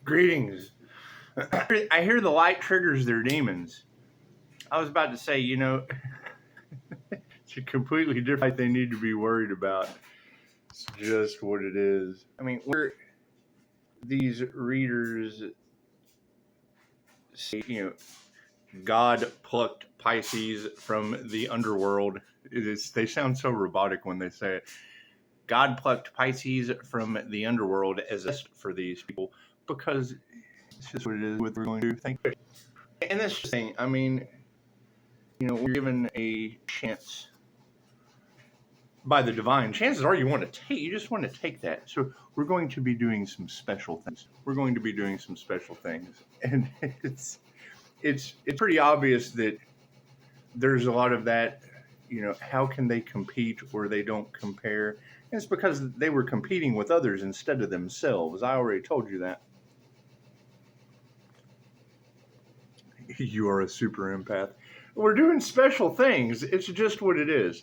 Greetings. I hear the light triggers their demons. I was about to say, it's a completely different light they need to be worried about. It's just what it is. I mean, these readers say, God plucked Pisces from the underworld. They sound so robotic when they say it. God plucked Pisces from the underworld as a test for these people because it's just what it is. What we're going to do. Thank you. And this thing, I mean, we're given a chance by the divine. Chances are you just want to take that. So we're going to be doing some special things. And it's pretty obvious that there's a lot of that, how can they compete where they don't compare? And it's because they were competing with others instead of themselves. I already told you that. You are a super empath. We're doing special things. It's just what it is.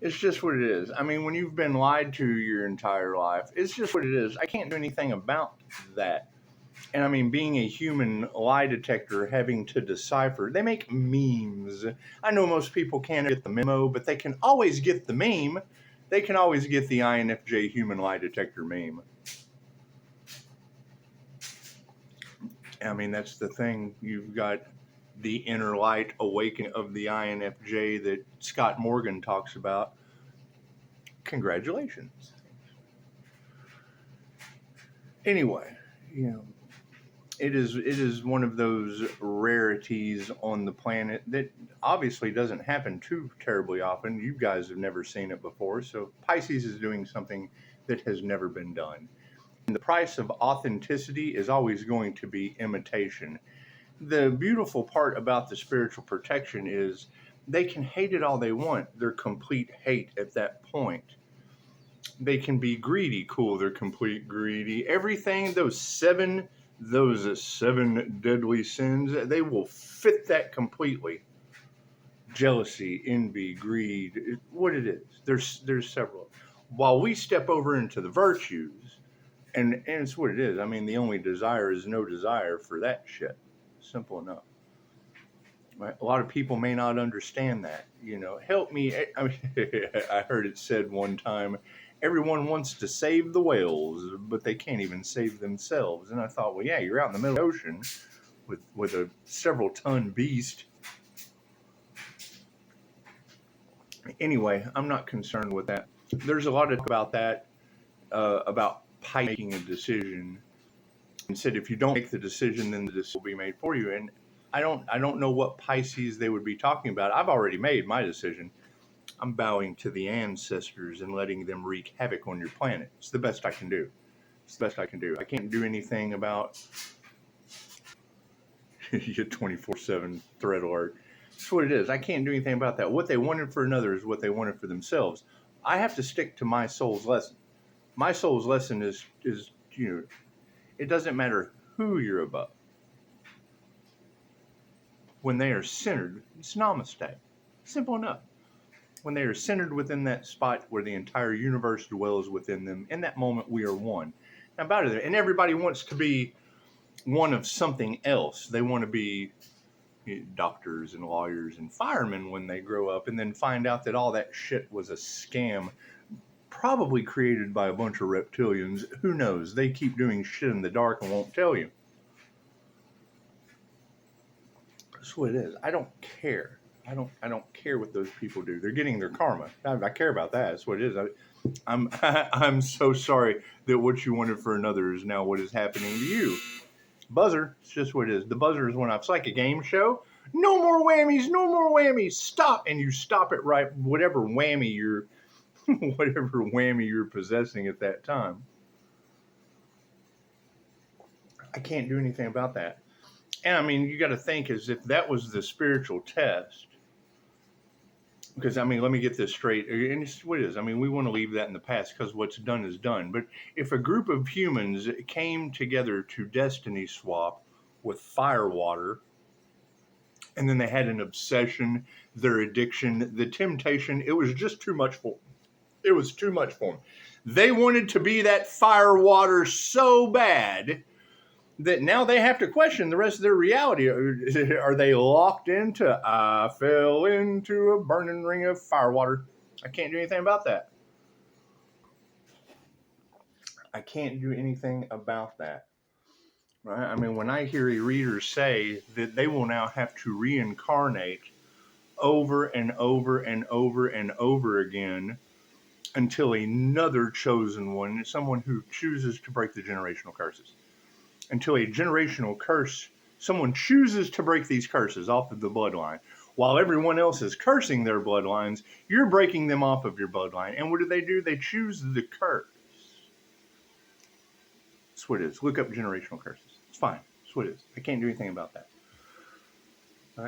I mean, when you've been lied to your entire life, it's just what it is. I can't do anything about that. And I mean, being a human lie detector, having to decipher, they make memes. I know most people can't get the memo, but they can always get the meme. They can always get the INFJ human lie detector meme. I mean, that's the thing. You've got the inner light awakening of the INFJ that Scott Morgan talks about. Congratulations. Anyway, it is one of those rarities on the planet that obviously doesn't happen too terribly often. You guys have never seen it before, so Pisces is doing something that has never been done. And the price of authenticity is always going to be imitation. The beautiful part about the spiritual protection is they can hate it all they want. They're complete hate at that point. They can be greedy. Cool, they're complete greedy. Everything, those seven deadly sins, they will fit that completely. Jealousy, envy, greed, what it is. There's several. While we step over into the virtues, and it's what it is. I mean, the only desire is no desire for that shit. Simple enough. Right? A lot of people may not understand that. Help me. I mean, I heard it said one time, everyone wants to save the whales, but they can't even save themselves. And I thought, well, yeah, you're out in the middle of the ocean with a several-ton beast. Anyway, I'm not concerned with that. There's a lot of talk about that, about making a decision. And said if you don't make the decision, then the decision will be made for you. And I don't know what Pisces they would be talking about. I've already made my decision. I'm bowing to the ancestors and letting them wreak havoc on your planet. It's the best I can do. I can't do anything about your 24/7 threat alert. That's what it is. I can't do anything about that. What they wanted for another is what they wanted for themselves. I have to stick to my soul's lesson. My soul's lesson is it doesn't matter who you're above. When they are centered, it's Namaste. Simple enough. When they are centered within that spot where the entire universe dwells within them, in that moment we are one. Now about it, and everybody wants to be one of something else. They want to be doctors and lawyers and firemen when they grow up, and then find out that all that shit was a scam, probably created by a bunch of reptilians. Who knows? They keep doing shit in the dark and won't tell you. That's what it is. I don't care. I don't care what those people do. They're getting their karma. I care about that. That's what it is. I'm so sorry that what you wanted for another is now what is happening to you. Buzzer. It's just what it is. The buzzer is when it's like a game show. No more whammies. No more whammies. Stop. And you stop it right. Whatever whammy you're possessing at that time. I can't do anything about that. And I mean, you got to think as if that was the spiritual test. Because, I mean, let me get this straight. And it's what it is. I mean, we want to leave that in the past because what's done is done. But if a group of humans came together to destiny swap with firewater, and then they had an obsession, their addiction, the temptation, it was just too much for them. It was too much for them. They wanted to be that firewater so bad that now they have to question the rest of their reality. Are they locked into, I fell into a burning ring of firewater? I can't do anything about that. I can't do anything about that. Right? I mean, when I hear a reader say that they will now have to reincarnate over and over and over and over again until another chosen one, someone who chooses to break the generational curses, until a generational curse, someone chooses to break these curses off of the bloodline. While everyone else is cursing their bloodlines, you're breaking them off of your bloodline. And what do? They choose the curse. That's what it is. Look up generational curses. It's fine. That's what it is. I can't do anything about that.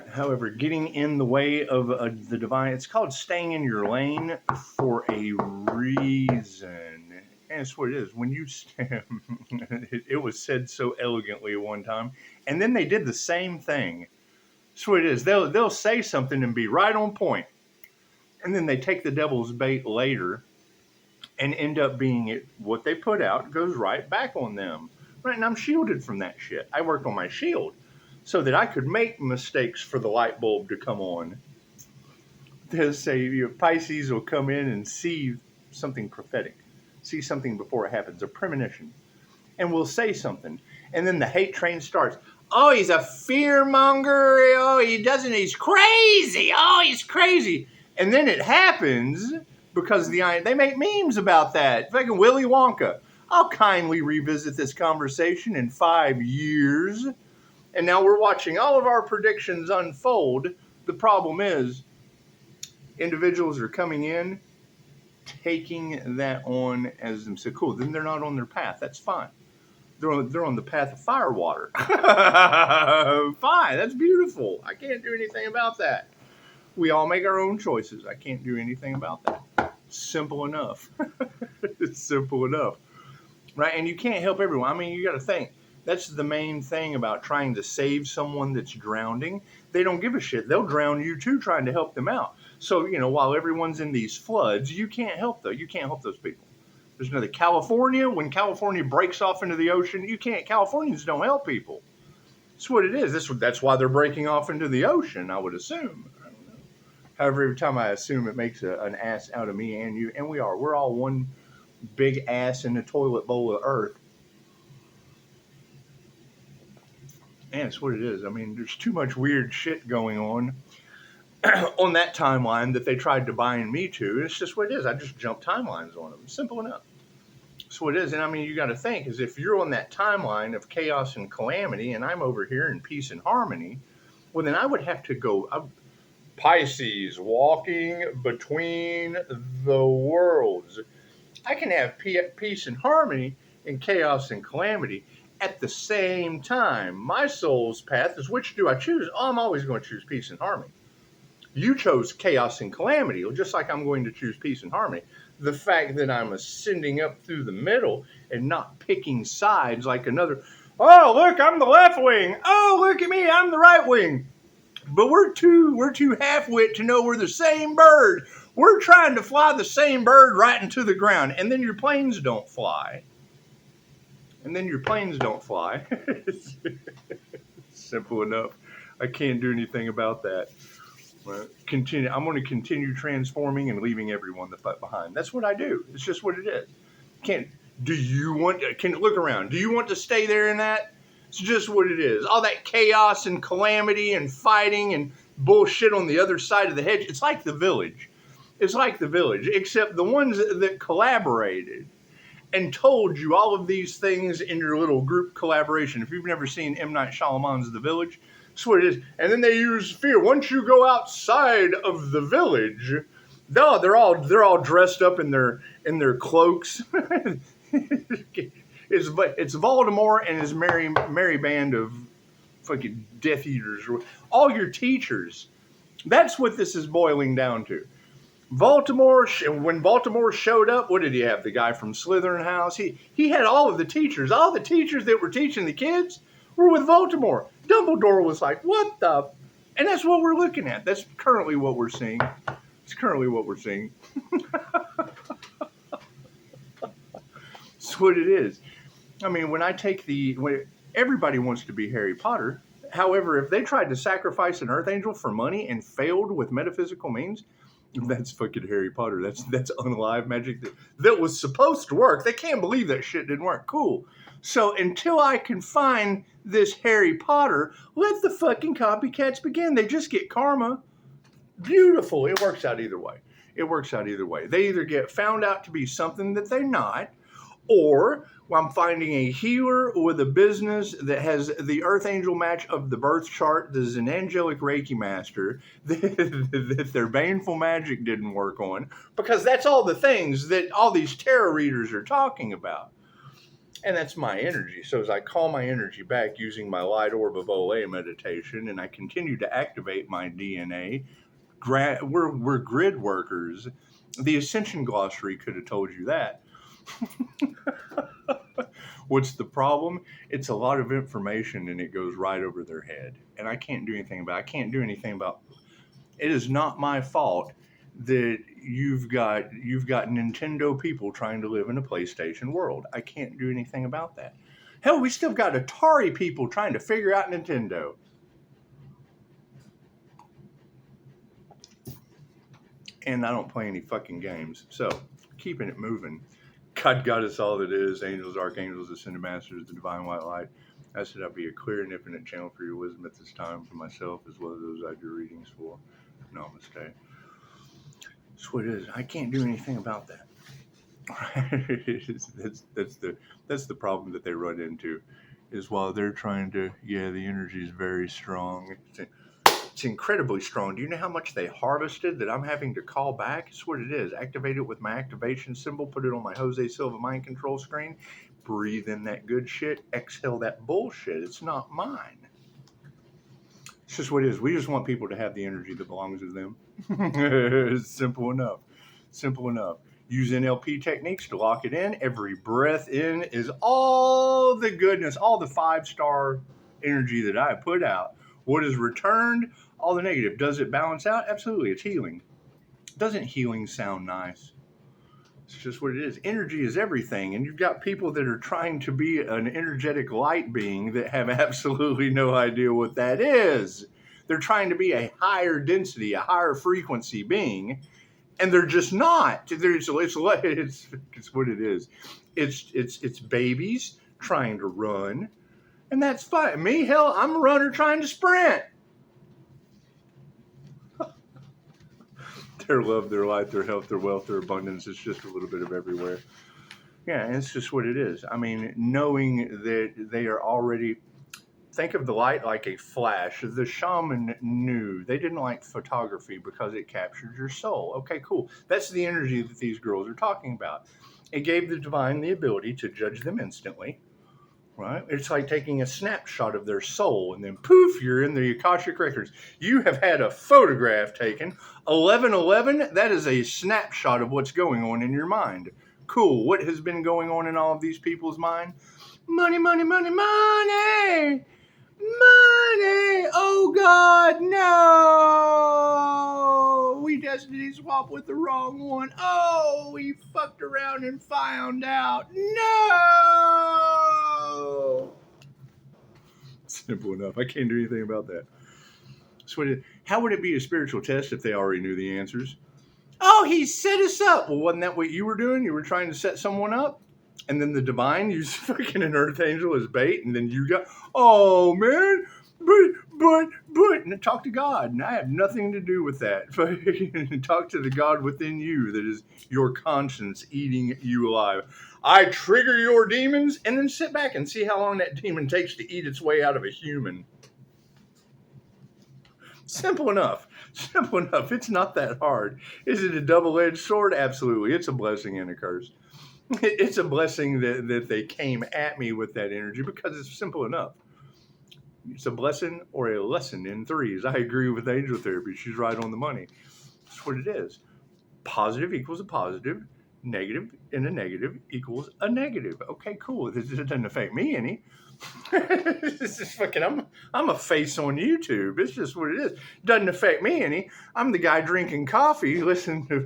However, getting in the way of the divine, it's called staying in your lane for a reason. And it's what it is. When you it was said so elegantly at one time, and then they did the same thing. That's what it is. They'll say something and be right on point, and then they take the devil's bait later and end up being it. What they put out goes right back on them. Right, and I'm shielded from that shit. I worked on my shield so that I could make mistakes for the light bulb to come on. They'll say, Pisces will come in and see something prophetic, see something before it happens, a premonition, and we'll say something. And then the hate train starts. Oh, he's a fearmonger. Oh, he's crazy. Oh, he's crazy. And then it happens because they make memes about that. Fucking Willy Wonka. I'll kindly revisit this conversation in 5 years. And now we're watching all of our predictions unfold. The problem is, individuals are coming in, taking that on as themselves. Cool, then they're not on their path. That's fine. They're on the path of firewater. Fine, that's beautiful. I can't do anything about that. We all make our own choices. I can't do anything about that. Simple enough. It's simple enough. Right? And you can't help everyone. I mean, you got to think. That's the main thing about trying to save someone that's drowning. They don't give a shit. They'll drown you too, trying to help them out. So, while everyone's in these floods, you can't help You can't help those people. There's another California. When California breaks off into the ocean, Californians don't help people. That's what it is. That's why they're breaking off into the ocean, I would assume. I don't know. However, every time I assume, it makes an ass out of me and you. And we're all one big ass in the toilet bowl of earth. And it's what it is. I mean, there's too much weird shit going on that timeline that they tried to bind me to. It's just what it is. I just jump timelines on them. Simple enough. That's what it is. And I mean, you got to think, is if you're on that timeline of chaos and calamity and I'm over here in peace and harmony, well, then I would have to go Pisces, walking between the worlds. I can have peace and harmony and chaos and calamity at the same time. My soul's path is, which do I choose? Oh, I'm always going to choose peace and harmony. You chose chaos and calamity, just like I'm going to choose peace and harmony. The fact that I'm ascending up through the middle and not picking sides like another, oh, look, I'm the left wing. Oh, look at me, I'm the right wing. But we're too half-wit to know we're the same bird. We're trying to fly the same bird right into the ground, and then your planes don't fly. Simple enough. I can't do anything about that. I'm going to continue transforming and leaving everyone the fuck behind. That's what I do. It's just what it is. Look around. Do you want to stay there in that? It's just what it is. All that chaos and calamity and fighting and bullshit on the other side of the hedge. It's like the village. Except the ones that collaborated and told you all of these things in your little group collaboration. If you've never seen M. Night Shyamalan's The Village, that's what it is. And then they use fear. Once you go outside of the village, they're all dressed up in their cloaks. It's Voldemort and his merry band of fucking Death Eaters. All your teachers. That's what this is boiling down to. When Baltimore showed up, what did he have? The guy from Slytherin House. He had all of the teachers. All the teachers that were teaching the kids were with Baltimore. Dumbledore was like, what the? And that's what we're looking at. That's currently what we're seeing. That's what it is. I mean, when I take Everybody wants to be Harry Potter. However, if they tried to sacrifice an Earth Angel for money and failed with metaphysical means, that's fucking Harry Potter. That's unalive magic that was supposed to work. They can't believe that shit didn't work. Cool. So until I can find this Harry Potter, let the fucking copycats begin. They just get karma. Beautiful. It works out either way. It works out either way. They either get found out to be something that they're not, or I'm finding a healer with a business that has the Earth Angel match of the birth chart. This is an angelic Reiki master that their baneful magic didn't work on, because that's all the things that all these tarot readers are talking about. And that's my energy. So as I call my energy back using my light orb of Olay meditation, and I continue to activate my DNA, we're grid workers. The Ascension Glossary could have told you that. What's the problem? It's a lot of information and it goes right over their head. And I can't do anything about it. I can't do anything about it. It is not my fault that you've got Nintendo people trying to live in a PlayStation world. I can't do anything about that. Hell, we still got Atari people trying to figure out Nintendo. And I don't play any fucking games. So, keeping it moving. God got us all that is, angels, archangels, ascended masters, the divine white light. I said I'd be a clear and infinite channel for your wisdom at this time for myself as well as those I do readings for. Namaste. That's what it is. I can't do anything about that. That's the problem that they run into, is while they're trying to, the energy is very strong. It's incredibly strong. Do you know how much they harvested that I'm having to call back? It's what it is. Activate it with my activation symbol. Put it on my Jose Silva mind control screen. Breathe in that good shit. Exhale that bullshit. It's not mine. It's just what it is. We just want people to have the energy that belongs to them. It's simple enough. Simple enough. Use NLP techniques to lock it in. Every breath in is all the goodness, all the 5-star energy that I put out. What is returned? All the negative. Does it balance out? Absolutely. It's healing. Doesn't healing sound nice? It's just what it is. Energy is everything. And you've got people that are trying to be an energetic light being that have absolutely no idea what that is. They're trying to be a higher density, a higher frequency being, and they're just not. It's what it is. It's babies trying to run. And that's fine. Me, hell, I'm a runner trying to sprint. Their love, their life, their health, their wealth, their abundance. It's just a little bit of everywhere. Yeah, and it's just what it is. I mean, knowing that they are already... Think of the light like a flash. The shaman knew. They didn't like photography because it captured your soul. Okay, cool. That's the energy that these girls are talking about. It gave the divine the ability to judge them instantly. Right? It's like taking a snapshot of their soul and then poof, you're in the Akashic Records. You have had a photograph taken. 1111, that is a snapshot of what's going on in your mind. Cool. What has been going on in all of these people's mind? Money, money, money, money! Money! Oh God, no! We destiny swapped with the wrong one. Oh, we fucked around and found out. No! Simple enough. I can't do anything about that. So how would it be a spiritual test if they already knew the answers? Oh, he set us up. Well, wasn't that what you were doing? You were trying to set someone up? And then the divine used fucking an earth angel as bait, and then you got, oh man, but, and talk to God, and I have nothing to do with that. Talk to the God within you that is your conscience eating you alive. I trigger your demons, and then sit back and see how long that demon takes to eat its way out of a human. Simple enough. Simple enough. It's not that hard. Is it a double-edged sword? Absolutely. It's a blessing and a curse. It's a blessing that they came at me with that energy because it's simple enough. It's a blessing or a lesson in threes. I agree with angel therapy. She's right on the money. That's what it is. Positive equals a positive. Negative and a negative equals a negative. Okay, cool. This doesn't affect me any. This is fucking. I'm a face on YouTube. It's just what it is. Doesn't affect me any. I'm the guy drinking coffee. Listen to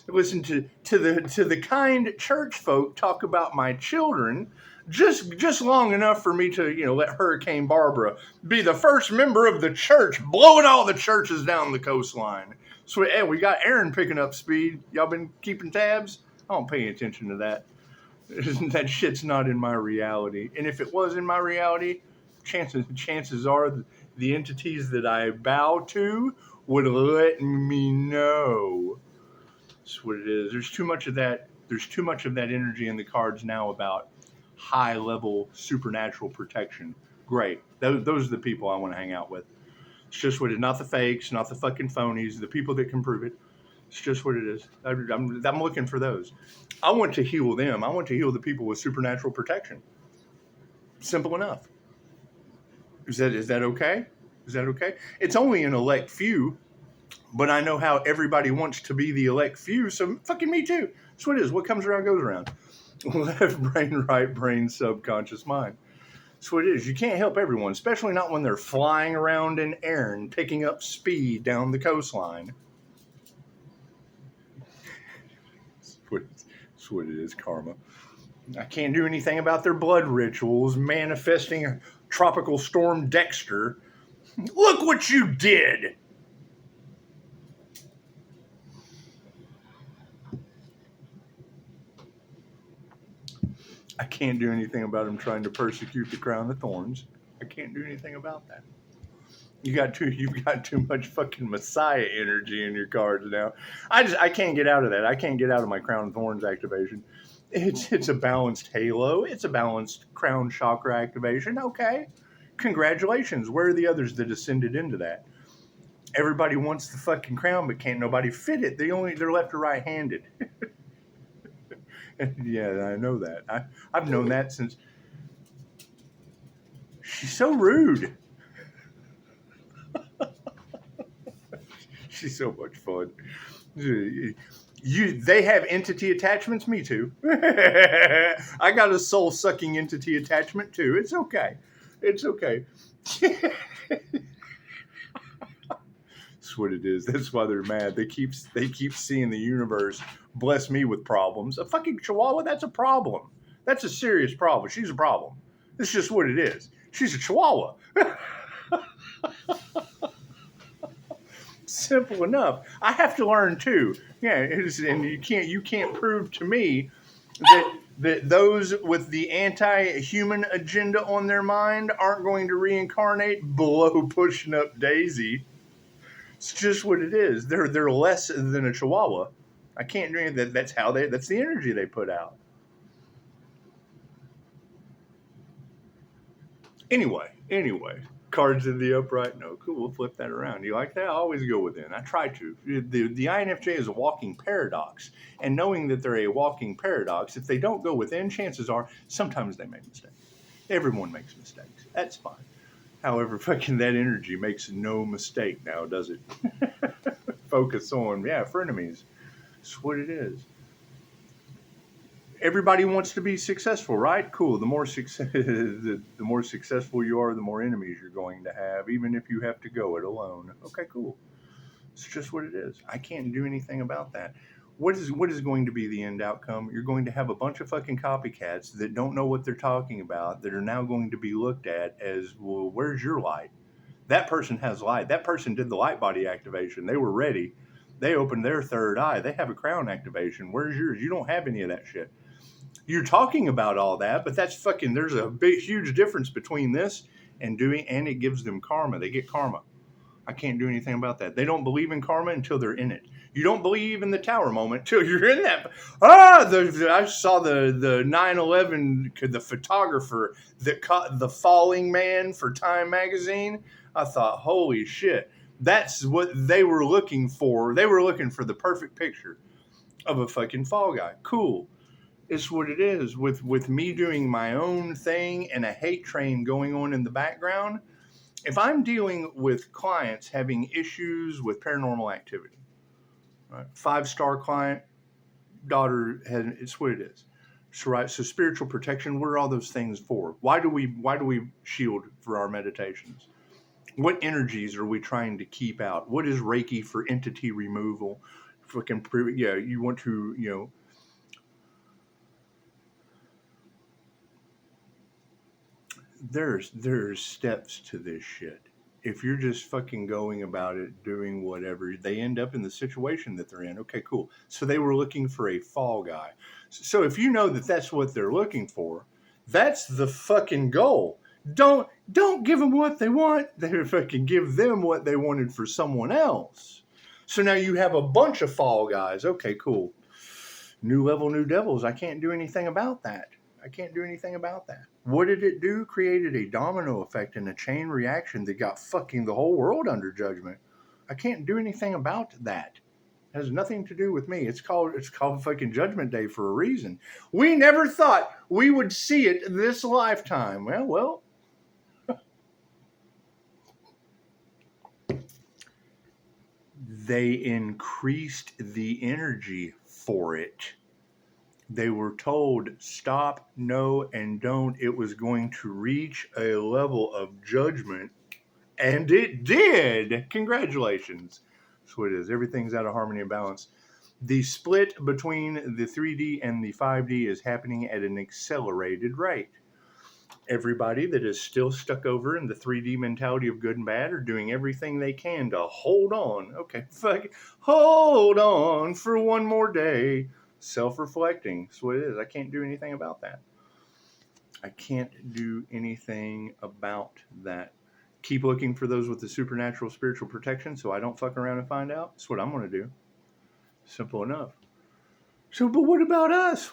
the kind church folk talk about my children just long enough for me to, let Hurricane Barbara be the first member of the church, blowing all the churches down the coastline. So, hey, we got Aaron picking up speed. Y'all been keeping tabs? I don't pay attention to that. That shit's not in my reality. And if it was in my reality, chances are the entities that I bow to would let me know. That's what it is. There's too much of that. There's too much of that energy in the cards now about high level supernatural protection. Great. Those are the people I want to hang out with. It's just what it is. Not the fakes, not the fucking phonies, the people that can prove it. It's just what it is. I'm looking for those. I want to heal them. I want to heal the people with supernatural protection. Simple enough. Is that okay? Is that okay? It's only an elect few, but I know how everybody wants to be the elect few, so fucking me too. That's what it is. What comes around goes around. Left brain, right brain, subconscious mind. That's what it is. You can't help everyone, especially not when they're flying around in air and picking up speed down the coastline. That's what it is, karma. I can't do anything about their blood rituals, manifesting a tropical storm Dexter. Look what you did! I can't do anything about them trying to persecute the crown of thorns. I can't do anything about that. You've got too much fucking Messiah energy in your cards now. I can't get out of that. I can't get out of my crown of thorns activation. It's a balanced halo. It's a balanced crown chakra activation. Okay. Congratulations. Where are the others that ascended into that? Everybody wants the fucking crown, but can't nobody fit it. They're left or right handed. Yeah, I know that. I've known that since. She's so rude. She's so much fun. They have entity attachments. Me too. I got a soul sucking entity attachment too. It's okay. It's okay. That's what it is. That's why they're mad. They keep seeing the universe bless me with problems. A fucking chihuahua, that's a problem. That's a serious problem. She's a problem. It's just what it is. She's a chihuahua. Simple enough. I have to learn too. Yeah, and you can't prove to me that those with the anti-human agenda on their mind aren't going to reincarnate below pushing up Daisy. It's just what it is. They're less than a chihuahua. I can't do anything. That's the energy they put out. Anyway. Cards in the upright. No, cool. We'll flip that around. You like that? I always go within. I try to. The INFJ is a walking paradox. And knowing that they're a walking paradox, if they don't go within, chances are sometimes they make mistakes. Everyone makes mistakes. That's fine. However, fucking that energy makes no mistake now, does it? Focus on, frenemies. That's what it is. Everybody wants to be successful, right? Cool. The more successful you are, the more enemies you're going to have, even if you have to go it alone. Okay, cool. It's just what it is. I can't do anything about that. What is going to be the end outcome? You're going to have a bunch of fucking copycats that don't know what they're talking about, that are now going to be looked at as, well, where's your light? That person has light. That person did the light body activation. They were ready. They opened their third eye. They have a crown activation. Where's yours? You don't have any of that shit. You're talking about all that, but that's fucking, there's a big, huge difference between this and it gives them karma. They get karma. I can't do anything about that. They don't believe in karma until they're in it. You don't believe in the tower moment until you're in that. I saw the 9/11, the photographer that caught the falling man for Time magazine. I thought, holy shit, that's what they were looking for. They were looking for the perfect picture of a fucking fall guy. Cool. It's what it is. With me doing my own thing and a hate train going on in the background, if I'm dealing with clients having issues with paranormal activity, right? 5-star client, daughter it's what it is. So, right. So spiritual protection, what are all those things for? Why do we shield for our meditations? What energies are we trying to keep out? What is Reiki for entity removal? You want to, there's steps to this shit. If you're just fucking going about it, doing whatever, they end up in the situation that they're in. Okay, cool. So they were looking for a fall guy. So if you know that that's what they're looking for, that's the fucking goal. Don't give them what they want. They fucking give them what they wanted for someone else. So now you have a bunch of fall guys. Okay, cool. New level, new devils. I can't do anything about that. I can't do anything about that. What did it do? Created a domino effect and a chain reaction that got fucking the whole world under judgment. I can't do anything about that. It has nothing to do with me. It's called fucking Judgment Day for a reason. We never thought we would see it this lifetime. Well. They increased the energy for it. They were told, stop, no, and don't. It was going to reach a level of judgment, and it did. Congratulations. That's what it is. Everything's out of harmony and balance. The split between the 3D and the 5D is happening at an accelerated rate. Everybody that is still stuck over in the 3D mentality of good and bad are doing everything they can to hold on. Okay, fuck it. Hold on for one more day. Self-reflecting. That's what it is. I can't do anything about that. I can't do anything about that. Keep looking for those with the supernatural spiritual protection so I don't fuck around and find out. That's what I'm going to do. Simple enough. So, but what about us?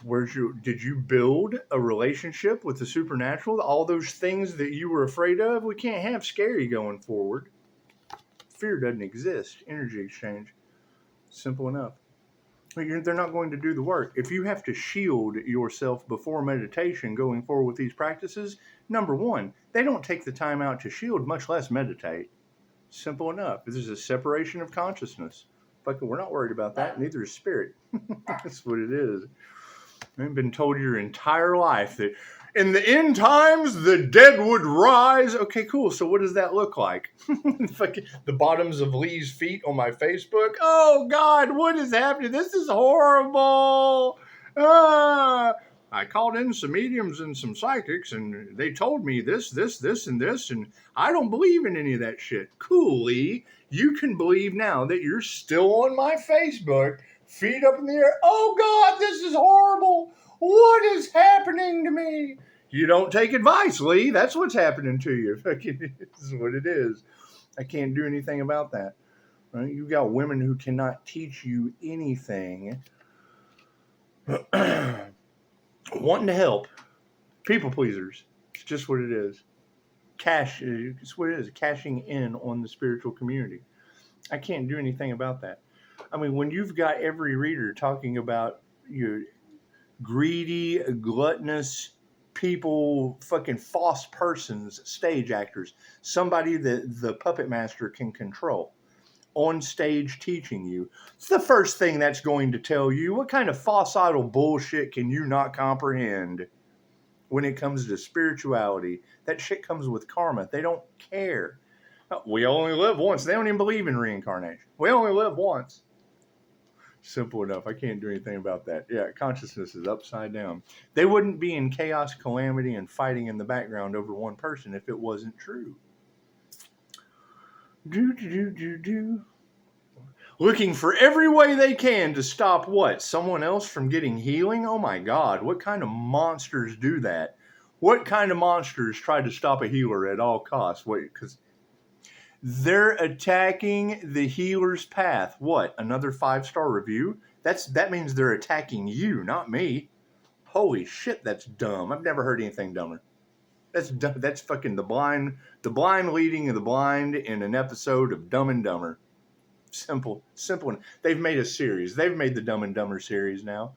Did you build a relationship with the supernatural? All those things that you were afraid of? We can't have scary going forward. Fear doesn't exist. Energy exchange. Simple enough. They're not going to do the work. If you have to shield yourself before meditation going forward with these practices, number one, they don't take the time out to shield, much less meditate. Simple enough. This is a separation of consciousness. Fucking, we're not worried about that. Neither is spirit. That's what it is. I've been told your entire life that in the end times, the dead would rise. Okay, cool. So what does that look like? The bottoms of Lee's feet on my Facebook. Oh, God, what is happening? This is horrible. I called in some mediums and some psychics, and they told me this, and this, and I don't believe in any of that shit. Cool, Lee. You can believe now that you're still on my Facebook, feet up in the air. Oh, God, this is horrible. What is happening to me? You don't take advice, Lee. That's what's happening to you. This is what it is. I can't do anything about that. Right? You've got women who cannot teach you anything. Wanting to help. People pleasers. It's just what it is. It's what it is. Cashing in on the spiritual community. I can't do anything about that. I mean, when you've got every reader talking about your greedy, gluttonous people, fucking false persons, stage actors, somebody that the puppet master can control, on stage teaching you, it's the first thing that's going to tell you what kind of falsified bullshit can you not comprehend when it comes to spirituality. That shit comes with karma. They don't care. We only live once. They don't even believe in reincarnation. We only live once. Simple enough. I can't do anything about that. Yeah, consciousness is upside down. They wouldn't be in chaos, calamity, and fighting in the background over one person if it wasn't true. Looking for every way they can to stop what? Someone else from getting healing? Oh my God, what kind of monsters do that? What kind of monsters try to stop a healer at all costs? Wait, because they're attacking the healer's path. What? Another 5-star review? That means they're attacking you, not me. Holy shit, that's dumb. I've never heard anything dumber. That's fucking the blind leading the blind in an episode of Dumb and Dumber. Simple. They've made a series. They've made the Dumb and Dumber series now.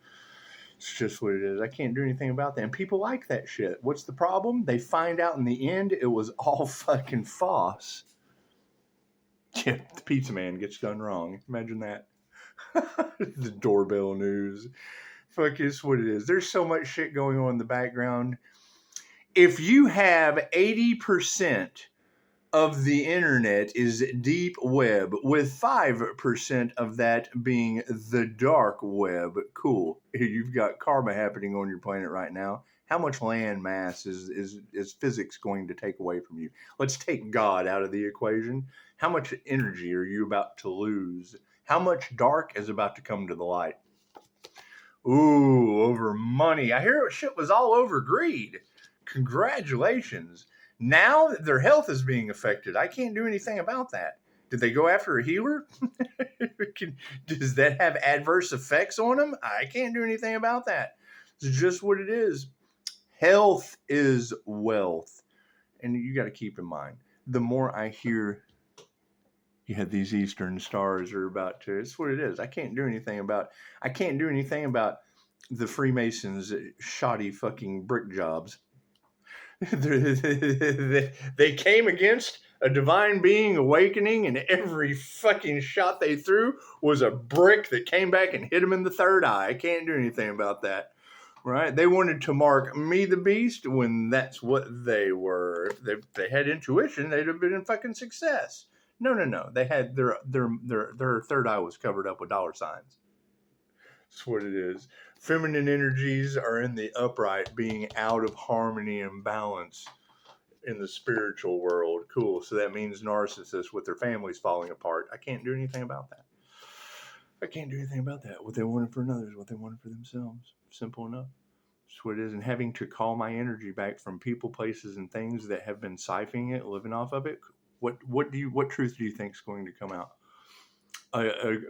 It's just what it is. I can't do anything about that. And people like that shit. What's the problem? They find out in the end it was all fucking false. Yeah, the pizza man gets done wrong. Imagine that. The doorbell news. Fuck, it's what it is. There's so much shit going on in the background. If you have 80% of the internet is deep web, with 5% of that being the dark web, cool. You've got karma happening on your planet right now. How much land mass is physics going to take away from you? Let's take God out of the equation. How much energy are you about to lose? How much dark is about to come to the light? Ooh, over money. I hear shit was all over greed. Congratulations. Now that their health is being affected, I can't do anything about that. Did they go after a healer? Does that have adverse effects on them? I can't do anything about that. It's just what it is. Health is wealth. And you got to keep in mind, the more I hear, yeah, these Eastern stars are about to, it's what it is. I can't do anything about the Freemasons' shoddy fucking brick jobs. They came against a divine being awakening, and every fucking shot they threw was a brick that came back and hit them in the third eye. I can't do anything about that. Right? They wanted to mark me the beast when that's what they were. If they had intuition, they'd have been in fucking success. No. They had their third eye was covered up with dollar signs. That's what it is. Feminine energies are in the upright, being out of harmony and balance in the spiritual world. Cool. So that means narcissists with their families falling apart. I can't do anything about that. What they wanted for another is what they wanted for themselves. Simple enough. That's what it is. And having to call my energy back from people, places, and things that have been siphoning it, living off of it. What truth do you think is going to come out?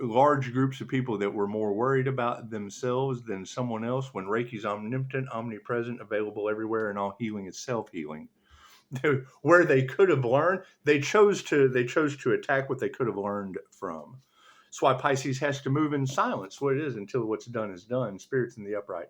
Large groups of people that were more worried about themselves than someone else, when Reiki's omnipotent, omnipresent, available everywhere, and all healing is self-healing. Where they could have learned, they chose to attack what they could have learned from. That's why Pisces has to move in silence. What it is, until what's done is done. Spirits in the upright.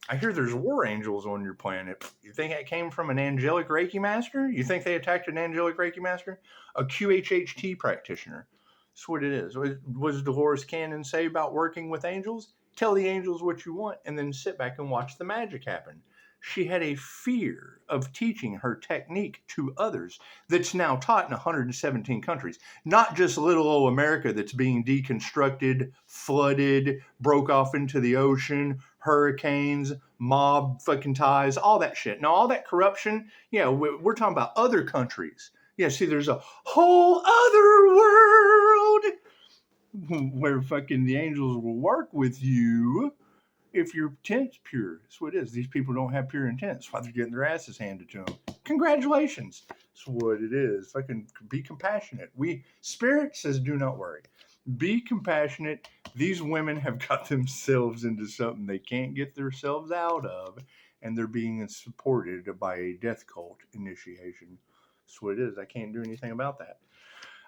I hear there's war angels on your planet. You think that came from an angelic Reiki master? You think they attacked an angelic Reiki master? A QHHT practitioner. That's what it is. What does Dolores Cannon say about working with angels? Tell the angels what you want and then sit back and watch the magic happen. She had a fear of teaching her technique to others that's now taught in 117 countries. Not just little old America that's being deconstructed, flooded, broke off into the ocean, hurricanes, mob fucking ties, all that shit. Now, all that corruption, yeah, we're talking about other countries. Yeah, see, there's a whole other world where fucking the angels will work with you if your intent's pure. That's what it is. These people don't have pure intent. That's why they're getting their asses handed to them. Congratulations. That's what it is. Fucking be compassionate. Spirit says do not worry. Be compassionate. These women have got themselves into something they can't get themselves out of, and they're being supported by a death cult initiation. That's what it is. I can't do anything about that.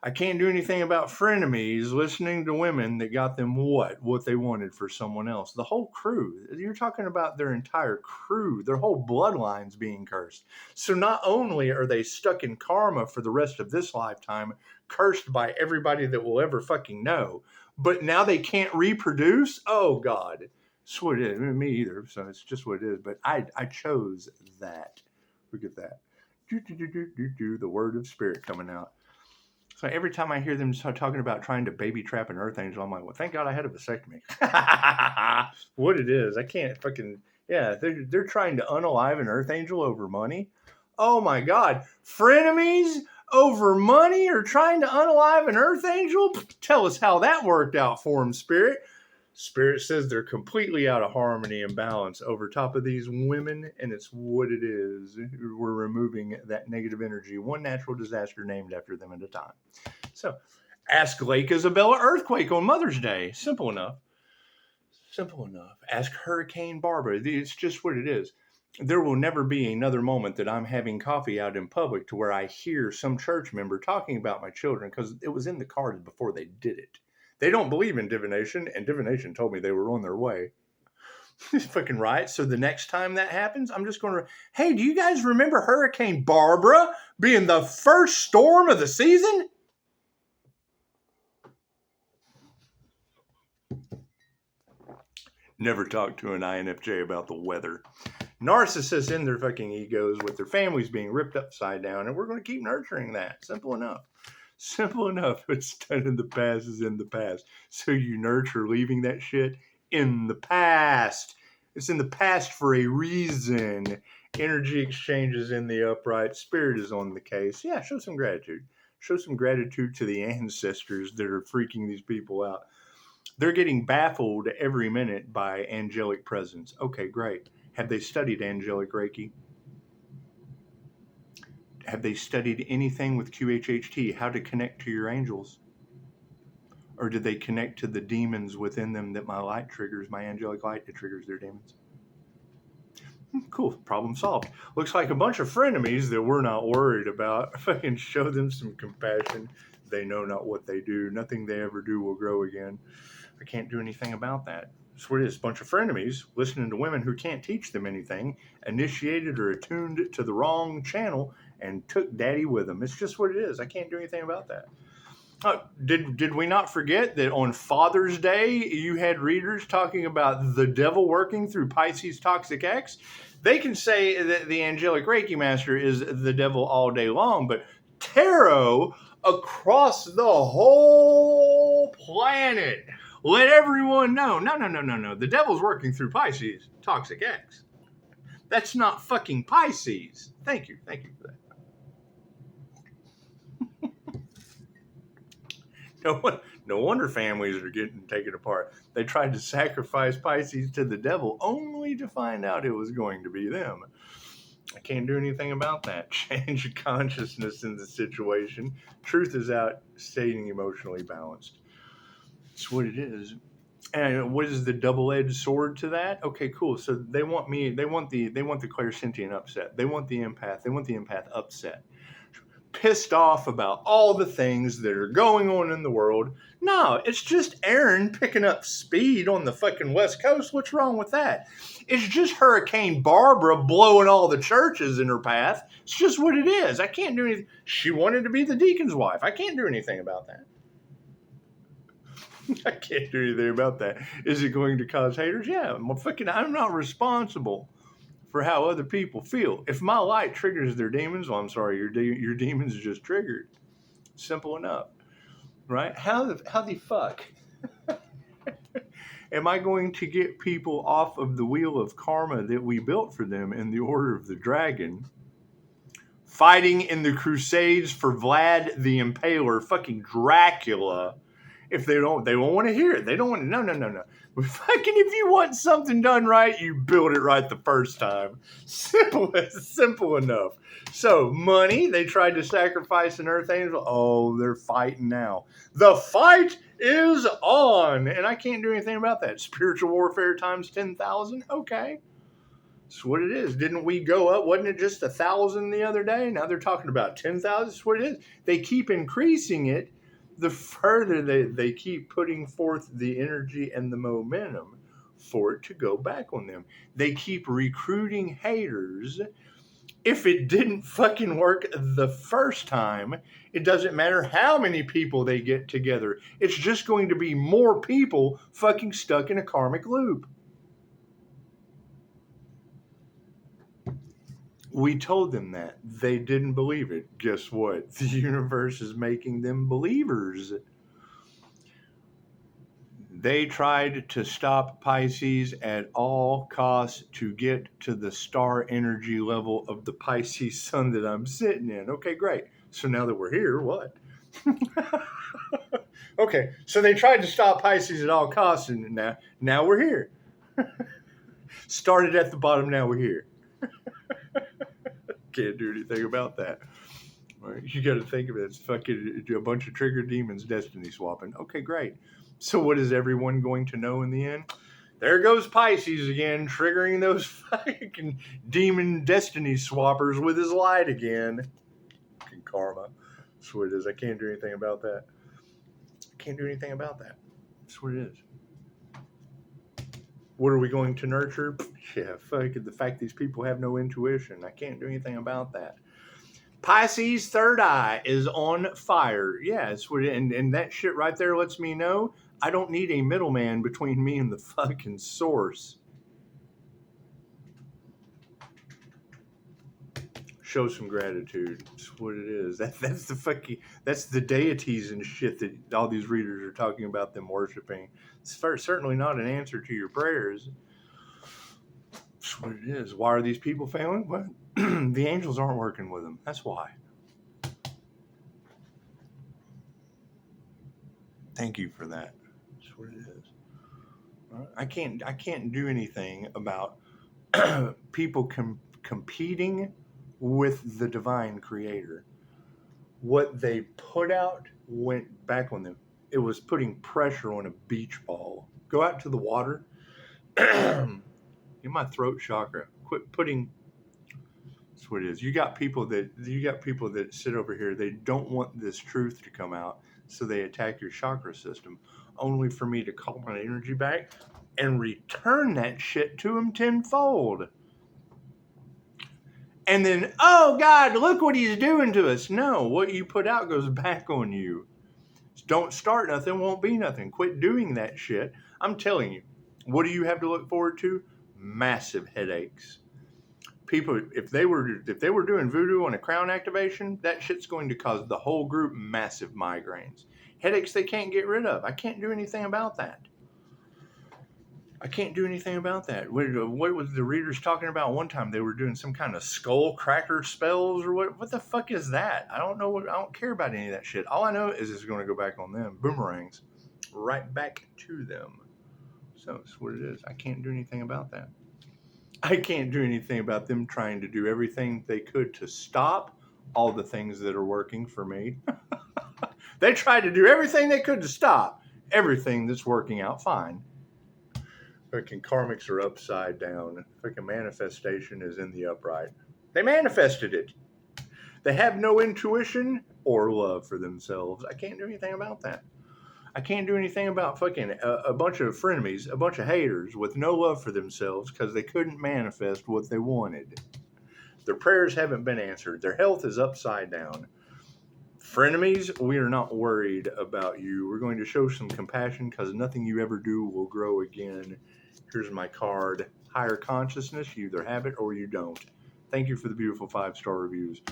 I can't do anything about frenemies listening to women that got them what they wanted for someone else. The whole crew. You're talking about their entire crew, their whole bloodlines being cursed. So not only are they stuck in karma for the rest of this lifetime, cursed by everybody that will ever fucking know, but now they can't reproduce? Oh, God. That's what it is. Me either. So it's just what it is. But I chose that. Look at that. The word of spirit coming out. So every time I hear them talking about trying to baby trap an earth angel, I'm like, well, thank God I had a vasectomy. What it is, I can't fucking, yeah, they're trying to unalive an earth angel over money. Oh my God. Frenemies over money or trying to unalive an earth angel? Tell us how that worked out for them, Spirit. Spirit says they're completely out of harmony and balance over top of these women, and it's what it is. We're removing that negative energy, one natural disaster named after them at a time. So, ask Lake Isabella earthquake on Mother's Day. Simple enough. Ask Hurricane Barbara. It's just what it is. There will never be another moment that I'm having coffee out in public to where I hear some church member talking about my children, because it was in the cards before they did it. They don't believe in divination, and divination told me they were on their way. Fucking right. So the next time that happens, I'm just going to, hey, do you guys remember Hurricane Barbara being the first storm of the season? Never talk to an INFJ about the weather. Narcissists in their fucking egos with their families being ripped upside down, and we're going to keep nurturing that. Simple enough. What's done in the past is in the past. So you nurture leaving that shit in the past. It's in the past for a reason. Energy exchanges in the upright. Spirit is on the case. Yeah, show some gratitude. Show some gratitude to the ancestors that are freaking these people out. They're getting baffled every minute by angelic presence. Okay, great. Have they studied angelic Reiki? Have they studied anything with QHHT, how to connect to your angels? Or did they connect to the demons within them that my light triggers, my angelic light, that triggers their demons? Cool, problem solved. Looks like a bunch of frenemies that we're not worried about. If I can show them some compassion, they know not what they do. Nothing they ever do will grow again. I can't do anything about that. That's what it is. A bunch of frenemies listening to women who can't teach them anything, initiated or attuned to the wrong channel, and took daddy with them. It's just what it is. I can't do anything about that. Did we not forget that on Father's Day you had readers talking about the devil working through Pisces Toxic X? They can say that the angelic Reiki master is the devil all day long, but tarot across the whole planet let everyone know, no. The devil's working through Pisces Toxic X. That's not fucking Pisces. Thank you for that. No wonder families are getting taken apart. They tried to sacrifice Pisces to the devil only to find out it was going to be them. I can't do anything about that. Change consciousness in the situation. Truth is out, staying emotionally balanced. That's what it is. And what is the double-edged sword to that? Okay, cool. So they want the clairsentient upset. They want the empath upset. Pissed off about all the things that are going on in the world. No, it's just Aaron picking up speed on the fucking West Coast. What's wrong with that? It's just Hurricane Barbara blowing all the churches in her path. It's just what it is. I can't do anything. She wanted to be the deacon's wife. I can't do anything about that. I can't do anything about that. Is it going to cause haters? Yeah, I'm not responsible for how other people feel. If my light triggers their demons, well, I'm sorry, your demons are just triggered. Simple enough, right? How the fuck am I going to get people off of the wheel of karma that we built for them in the Order of the Dragon, fighting in the Crusades for Vlad the Impaler, fucking Dracula? If they won't want to hear it. They don't want to. No. Fucking, if you want something done right, you build it right the first time. Simple enough. So, money, they tried to sacrifice an earth angel. Oh, they're fighting now. The fight is on. And I can't do anything about that. Spiritual warfare times 10,000. Okay. That's what it is. Didn't we go up? Wasn't it just 1,000 the other day? Now they're talking about 10,000. That's what it is. They keep increasing it. The further they keep putting forth the energy and the momentum for it to go back on them. They keep recruiting haters. If it didn't fucking work the first time, it doesn't matter how many people they get together. It's just going to be more people fucking stuck in a karmic loop. We told them that. They didn't believe it. Guess what? The universe is making them believers. They tried to stop Pisces at all costs to get to the star energy level of the Pisces sun that I'm sitting in. Okay, great. So now that we're here, what? Okay, so they tried to stop Pisces at all costs, and now we're here. Started at the bottom, now we're here. Can't do anything about that. Right? You got to think of it. It's fucking a bunch of trigger demons destiny swapping. Okay, great. So what is everyone going to know in the end? There goes Pisces again, triggering those fucking demon destiny swappers with his light again. Fucking karma. That's what it is. I can't do anything about that. That's what it is. What are we going to nurture? Yeah, fuck it. The fact these people have no intuition. I can't do anything about that. Pisces' third eye is on fire. Yeah, it's what, and that shit right there lets me know I don't need a middleman between me and the fucking source. Show some gratitude. That's what it is. That's the deities and shit that all these readers are talking about them worshiping. It's certainly not an answer to your prayers. That's what it is. Why are these people failing? Well, the angels aren't working with them. That's why. Thank you for that. That's what it is. I can't do anything about people competing with the divine creator. What they put out went back on them. It was putting pressure on a beach ball. Go out to the water. Get my throat chakra. Quit putting. That's what it is. You got people that sit over here. They don't want this truth to come out, so they attack your chakra system, only for me to call my energy back and return that shit to them tenfold. And then, oh God, look what he's doing to us. No, what you put out goes back on you. Don't start nothing, won't be nothing. Quit doing that shit. I'm telling you, what do you have to look forward to? Massive headaches. People, if they were doing voodoo on a crown activation, that shit's going to cause the whole group massive migraines. Headaches they can't get rid of. I can't do anything about that. What was the readers talking about one time? They were doing some kind of skull cracker spells or what? What the fuck is that? I don't know. I don't care about any of that shit. All I know is it's going to go back on them. Boomerangs. Right back to them. So that's what it is. I can't do anything about that. I can't do anything about them trying to do everything they could to stop all the things that are working for me. They tried to do everything they could to stop everything that's working out fine. Fucking karmics are upside down. Fucking manifestation is in the upright. They manifested it. They have no intuition or love for themselves. I can't do anything about that. I can't do anything about fucking a bunch of frenemies, a bunch of haters with no love for themselves because they couldn't manifest what they wanted. Their prayers haven't been answered. Their health is upside down. Frenemies, we are not worried about you. We're going to show some compassion because nothing you ever do will grow again. Here's my card. Higher consciousness, you either have it or you don't. Thank you for the beautiful 5-star reviews.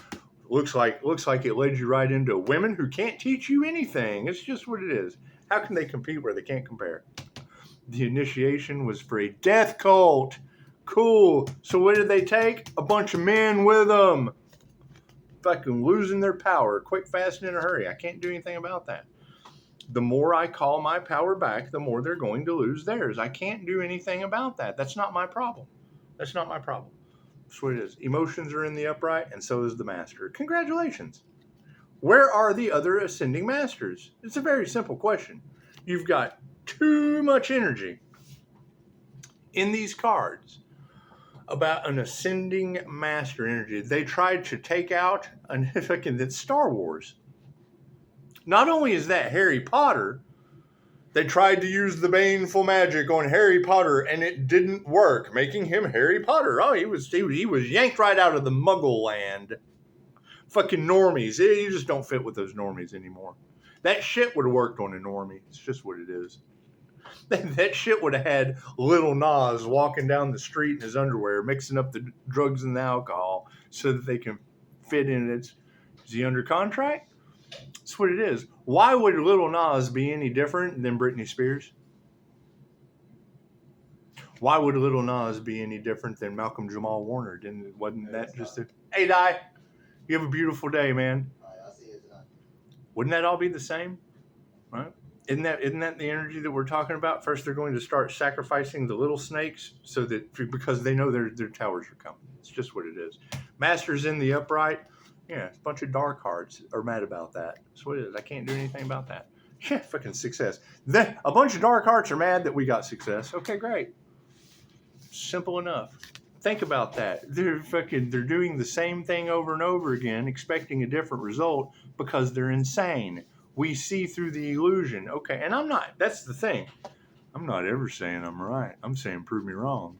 Looks like it led you right into women who can't teach you anything. It's just what it is. How can they compete where they can't compare? The initiation was for a death cult. Cool. So what did they take? A bunch of men with them. Fucking losing their power quick, fast, and in a hurry. I can't do anything about that. The more I call my power back, the more they're going to lose theirs. I can't do anything about that. That's not my problem. That's what it is. Emotions are in the upright, and so is the master. Congratulations. Where are the other ascending masters? It's a very simple question. You've got too much energy in these cards about an ascending master energy. They tried to take out that's Star Wars. Not only is that Harry Potter, they tried to use the baneful magic on Harry Potter and it didn't work, making him Harry Potter. Oh, he was yanked right out of the Muggle land. Fucking normies. You just don't fit with those normies anymore. That shit would have worked on a normie. It's just what it is. That shit would have had Little Nas walking down the street in his underwear, mixing up the drugs and the alcohol so that they can fit in it. Is he under contract? That's what it is. Why would Little Nas be any different than Britney Spears? Why would Little Nas be any different than Malcolm Jamal Warner? Wasn't that just a... Hey, Di, you have a beautiful day, man. I'll see you tonight. Wouldn't that all be the same? Right? Isn't that the energy that we're talking about? First, they're going to start sacrificing the little snakes because they know their towers are coming. It's just what it is. Masters in the upright. Yeah, a bunch of dark hearts are mad about that. That's what it is. I can't do anything about that. Yeah, fucking success. A bunch of dark hearts are mad that we got success. Okay, great. Simple enough. Think about that. They're doing the same thing over and over again, expecting a different result because they're insane. We see through the illusion. Okay, and I'm not. That's the thing. I'm not ever saying I'm right. I'm saying prove me wrong.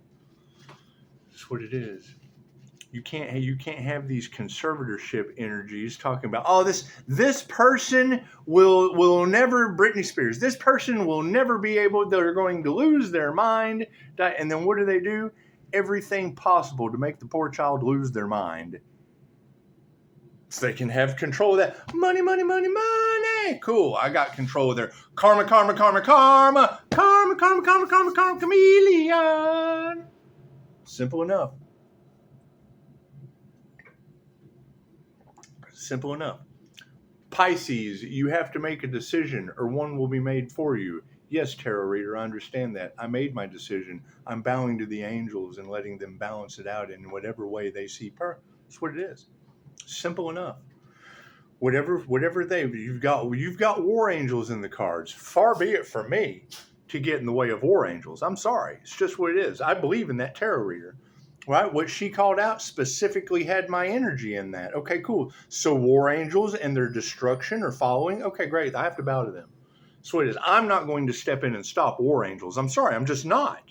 That's what it is. You can't have these conservatorship energies talking about, this person will never, Britney Spears, this person will never be able, they're going to lose their mind. And then what do? Everything possible to make the poor child lose their mind. So they can have control of that. Money. Cool. I got control of their karma, chameleon. Simple enough. Simple enough. Pisces, you have to make a decision or one will be made for you. Yes, tarot reader, I understand that. I made my decision. I'm bowing to the angels and letting them balance it out in whatever way they see. That's what it is. Simple enough. Whatever you've got war angels in the cards. Far be it from me to get in the way of war angels. I'm sorry. It's just what it is. I believe in that tarot reader. Right? What she called out specifically had my energy in that. Okay, cool. So war angels and their destruction are following. Okay, great. I have to bow to them. So it is. I'm not going to step in and stop war angels. I'm sorry. I'm just not.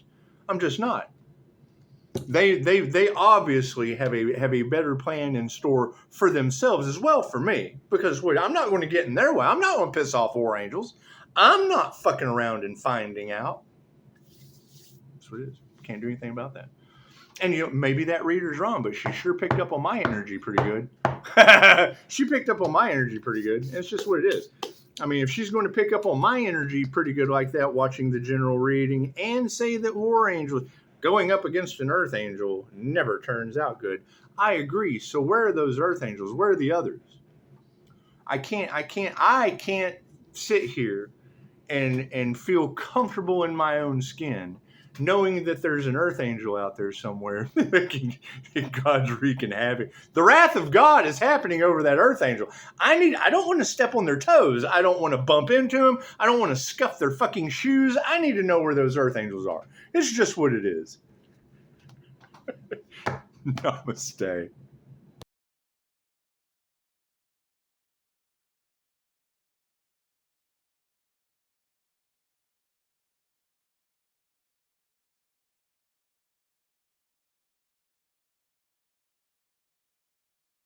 They obviously have a better plan in store for themselves as well for me. Because I'm not going to get in their way. I'm not going to piss off war angels. I'm not fucking around and finding out. That's what it is. Can't do anything about that. And maybe that reader's wrong, but she sure picked up on my energy pretty good. She picked up on my energy pretty good. It's just what it is. I mean, if she's going to pick up on my energy pretty good like that, watching the general reading, and say that war angels going up against an earth angel never turns out good, I agree. So where are those earth angels? Where are the others? I can't sit here and feel comfortable in my own skin, knowing that there's an earth angel out there somewhere making God's wreaking havoc. The wrath of God is happening over that earth angel. I don't want to step on their toes. I don't want to bump into them. I don't want to scuff their fucking shoes. I need to know where those earth angels are. It's just what it is. Namaste.